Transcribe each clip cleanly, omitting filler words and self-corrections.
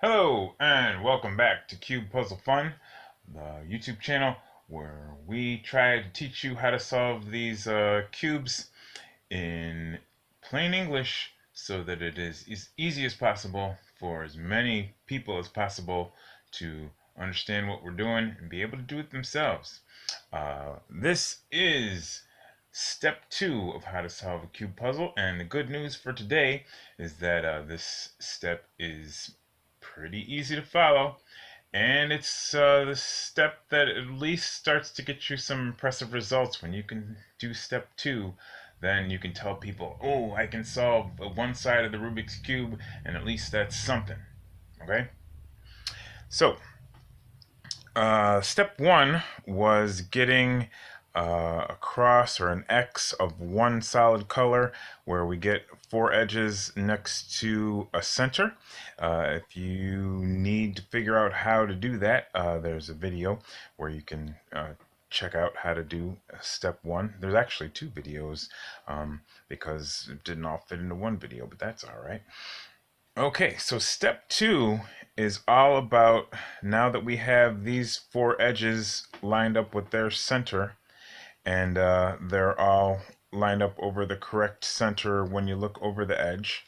Hello and welcome back to Cube Puzzle Fun, the YouTube channel where we try to teach you how to solve these cubes in plain English so that it is as easy as possible for as many people as possible to understand what we're doing and be able to do it themselves. This is step 2 of how to solve a cube puzzle, and the good news for today is that this step is pretty easy to follow, and it's the step that at least starts to get you some impressive results. When you can do step 2, then you can tell people, oh, I can solve one side of the Rubik's Cube, and at least that's something. Okay? So, step 1 was getting a cross or an X of one solid color where we get four edges next to a center. If you need to figure out how to do that, there's a video where you can check out how to do step 1. There's actually two videos because it didn't all fit into one video, but that's all right. Okay, so step 2 is all about, now that we have these four edges lined up with their center, and they're all lined up over the correct center when you look over the edge.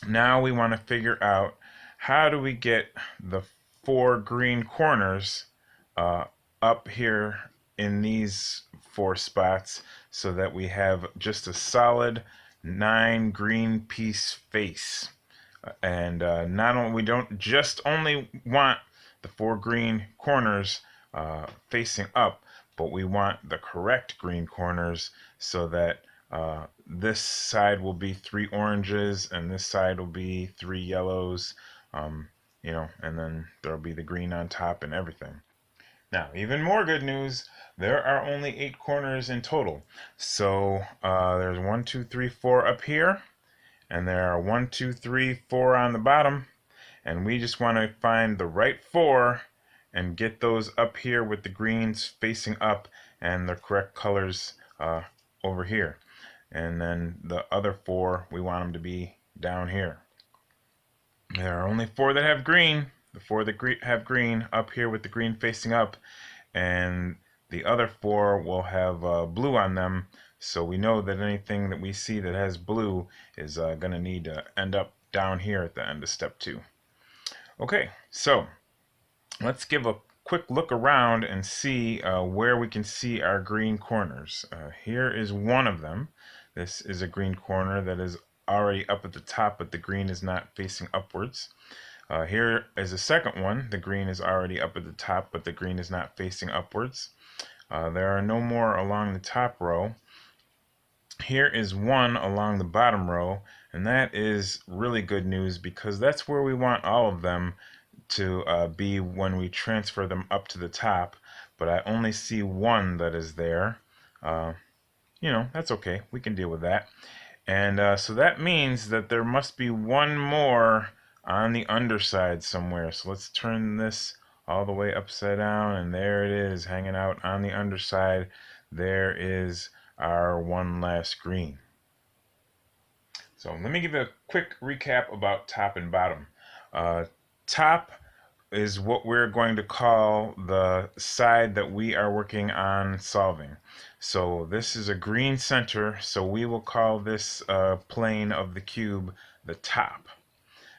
Now we want to figure out, how do we get the four green corners up here in these four spots so that we have just a solid 9 green piece face. And not only, we don't just only want the four green corners facing up, but we want the correct green corners so that this side will be 3 oranges and this side will be 3 yellows, and then there'll be the green on top and everything. Now, even more good news, there are only 8 corners in total. So there's 1, 2, 3, 4 up here, and there are 1, 2, 3, 4 on the bottom, and we just want to find the right 4 and get those up here with the greens facing up and the correct colors over here. And then the other 4, we want them to be down here. There are only 4 that have green. The 4 that have green up here with the green facing up, and the other 4 will have blue on them. So we know that anything that we see that has blue is going to need to end up down here at the end of step 2. Okay, so let's give a quick look around and see where we can see our green corners. Here is one of them. This is a green corner that is already up at the top, but the green is not facing upwards. Here is a second one. The green is already up at the top, but the green is not facing upwards. There are no more along the top row. Here is one along the bottom row, and that is really good news because that's where we want all of them to be when we transfer them up to the top. But I only see one that is there. That's okay. We can deal with that. And so that means that there must be one more on the underside somewhere. So let's turn this all the way upside down, and there it is, hanging out on the underside. There is our one last green. So let me give you a quick recap about top and bottom. Top is what we're going to call the side that we are working on solving. So this is a green center, so we will call this plane of the cube the top.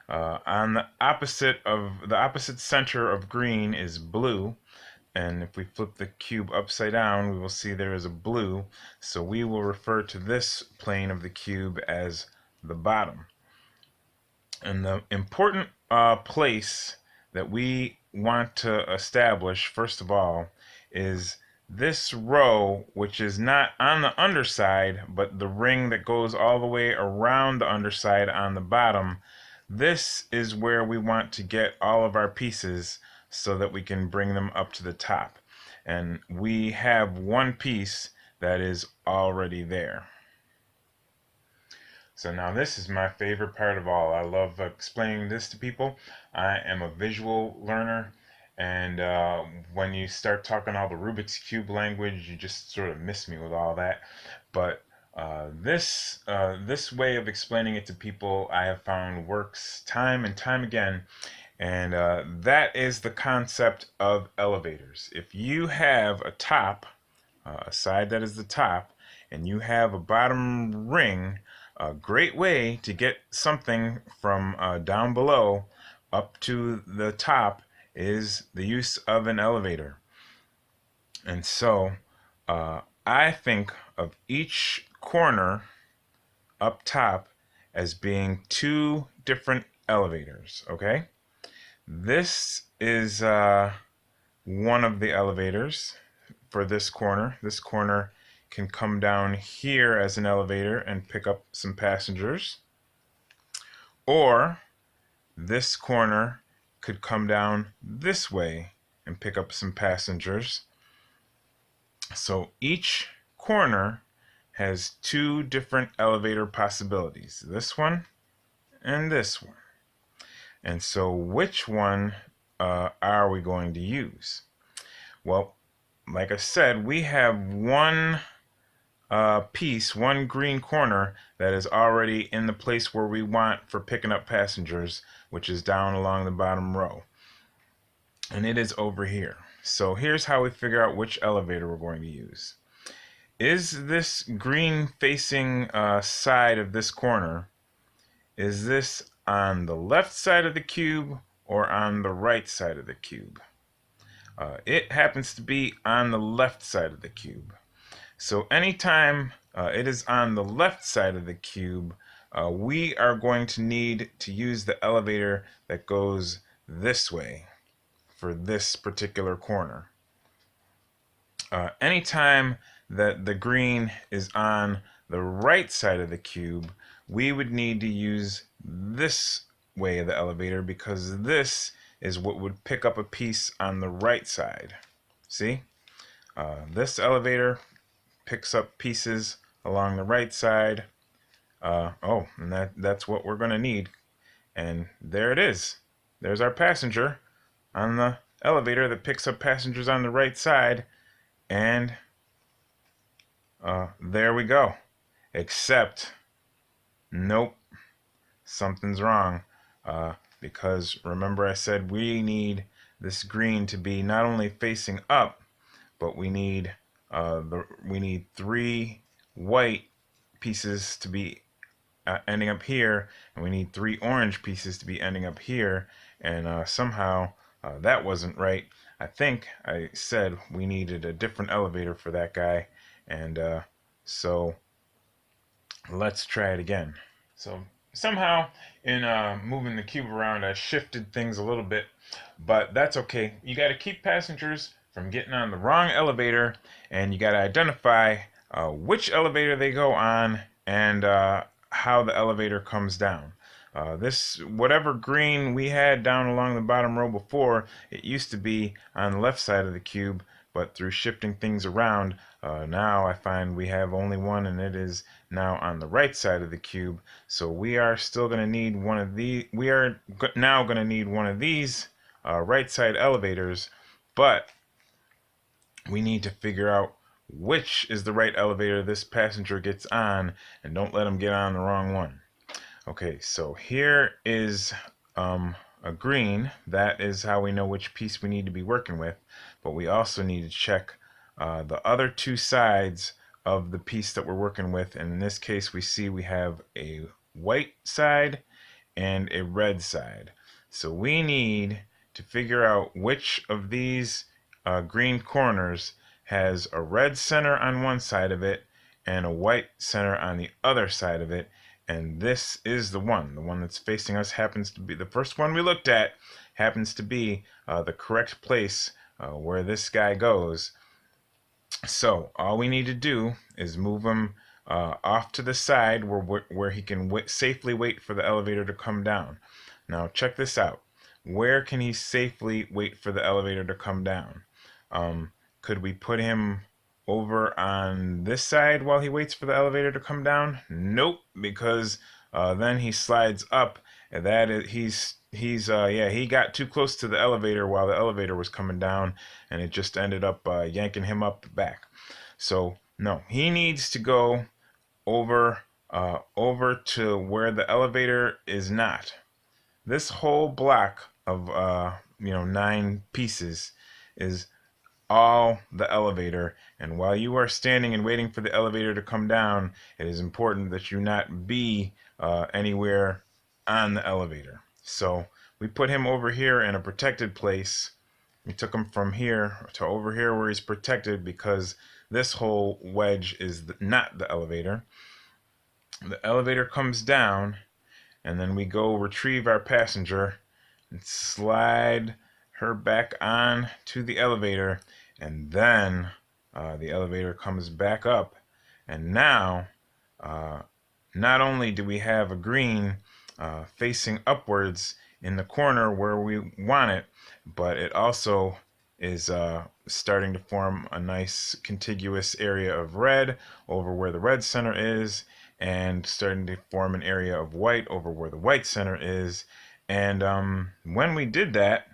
On the opposite center of green is blue, and if we flip the cube upside down, we will see there is a blue, so we will refer to this plane of the cube as the bottom. And the important place that we want to establish, first of all, is this row, which is not on the underside, but the ring that goes all the way around the underside on the bottom. This is where we want to get all of our pieces so that we can bring them up to the top. And we have one piece that is already there. So now this is my favorite part of all. I love explaining this to people. I am a visual learner, and when you start talking all the Rubik's Cube language, you just sort of miss me with all that. But This way of explaining it to people I have found works time and time again, and that is the concept of elevators. If you have a top, a side that is the top, and you have a bottom ring, a great way to get something from down below up to the top is the use of an elevator. And so I think of each corner up top as being two different elevators, okay? This is one of the elevators for this corner. This corner can come down here as an elevator and pick up some passengers. Or this corner could come down this way and pick up some passengers. So each corner has two different elevator possibilities, this one and this one. And so which one are we going to use? Well, like I said, we have one piece, one green corner that is already in the place where we want for picking up passengers, which is down along the bottom row. And it is over here. So here's how we figure out which elevator we're going to use. Is this green facing side of this corner, is this on the left side of the cube or on the right side of the cube? It happens to be on the left side of the cube. So anytime it is on the left side of the cube, we are going to need to use the elevator that goes this way for this particular corner. Anytime that the green is on the right side of the cube, we would need to use this way of the elevator because this is what would pick up a piece on the right side. See? This elevator picks up pieces along the right side. And that's what we're going to need. And there it is. There's our passenger on the elevator that picks up passengers on the right side. And there we go. Except, nope, something's wrong. Because remember I said we need this green to be not only facing up, but we need three white pieces to be ending up here, and we need three orange pieces to be ending up here, and somehow that wasn't right. I think I said we needed a different elevator for that guy, and so let's try it again. So somehow in moving the cube around, I shifted things a little bit, but that's okay. You got to keep passengers from getting on the wrong elevator, and you got to identify which elevator they go on and how the elevator comes down. This whatever green we had down along the bottom row before, it used to be on the left side of the cube, but through shifting things around, now I find we have only one, and it is now on the right side of the cube. So we are still going to need one of these. We are now going to need one of these right side elevators, but we need to figure out which is the right elevator this passenger gets on, and don't let him get on the wrong one. Okay, so here is a green. That is how we know which piece we need to be working with, but we also need to check the other two sides of the piece that we're working with, and in this case we see we have a white side and a red side. So we need to figure out which of these green corners has a red center on one side of it and a white center on the other side of it. And this is the one that's facing us happens to be, the first one we looked at happens to be the correct place where this guy goes. So all we need to do is move him off to the side where he can safely wait for the elevator to come down. Now check this out. Where can he safely wait for the elevator to come down? Could we put him over on this side while he waits for the elevator to come down? Nope, because then he slides up, and that is he got too close to the elevator while the elevator was coming down, and it just ended up yanking him up the back. So no, he needs to go over to where the elevator is not. This whole block of 9 pieces is all the elevator. And while you are standing and waiting for the elevator to come down, it is important that you not be anywhere on the elevator. So we put him over here in a protected place. We took him from here to over here where he's protected because this whole wedge is not the elevator. The elevator comes down, and then we go retrieve our passenger and slide her back on to the elevator, and then the elevator comes back up, and now uh, not only do we have a green facing upwards in the corner where we want it, but it also is starting to form a nice contiguous area of red over where the red center is, and starting to form an area of white over where the white center is. And when we did that,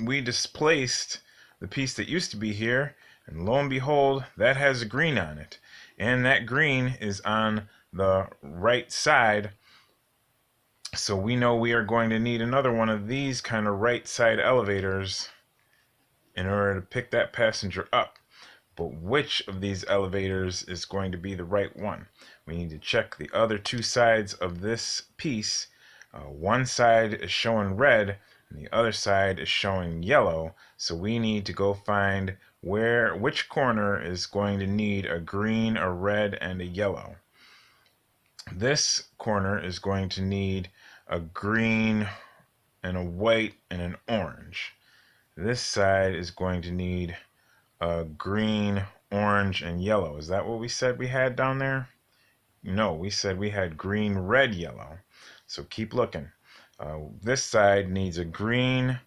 we displaced the piece that used to be here, and lo and behold, that has a green on it. And that green is on the right side. So we know we are going to need another one of these kind of right side elevators in order to pick that passenger up. But which of these elevators is going to be the right one? We need to check the other 2 sides of this piece. One side is showing red and the other side is showing yellow. So we need to go find which corner is going to need a green, a red, and a yellow. This corner is going to need a green and a white and an orange. This side is going to need green, orange, and yellow. Is that what we said we had down there? No, we said we had green, red, yellow. So keep looking. This side needs a green,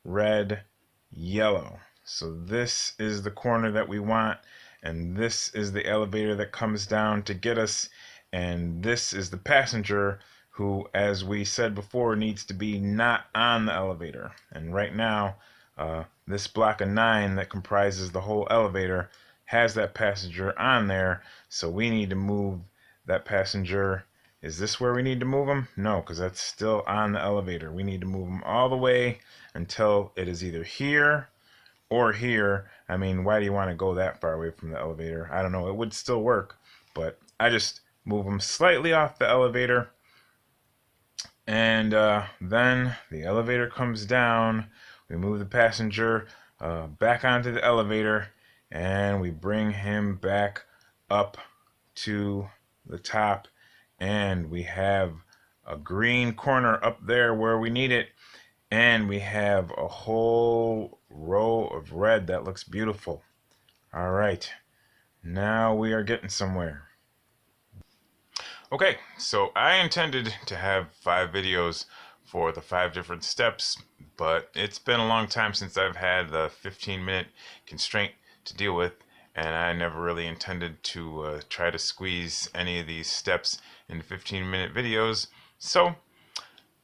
red, yellow. So this is the corner that we want, and this is the elevator that comes down to get us, and this is the passenger who, as we said before, needs to be not on the elevator. And right now, this block of 9 that comprises the whole elevator has that passenger on there, so we need to move that passenger. Is this where we need to move him? No, because that's still on the elevator. We need to move him all the way until it is either here or here. I mean, why do you want to go that far away from the elevator? I don't know. It would still work, but I just move him slightly off the elevator, and then the elevator comes down. We move the passenger back onto the elevator, and we bring him back up to the top, and we have a green corner up there where we need it, and we have a whole row of red that looks beautiful. All right, now we are getting somewhere. Okay, so I intended to have 5 videos for the 5 different steps, but it's been a long time since I've had the 15-minute constraint to deal with, and I never really intended to try to squeeze any of these steps into 15-minute videos. So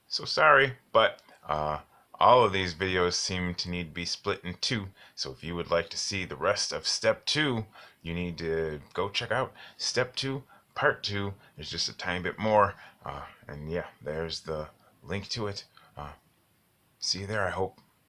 sorry, but all of these videos seem to need to be split in 2. So if you would like to see the rest of step 2, you need to go check out step 2, part 2. There's just a tiny bit more. And yeah, there's the link to it. See you there, I hope.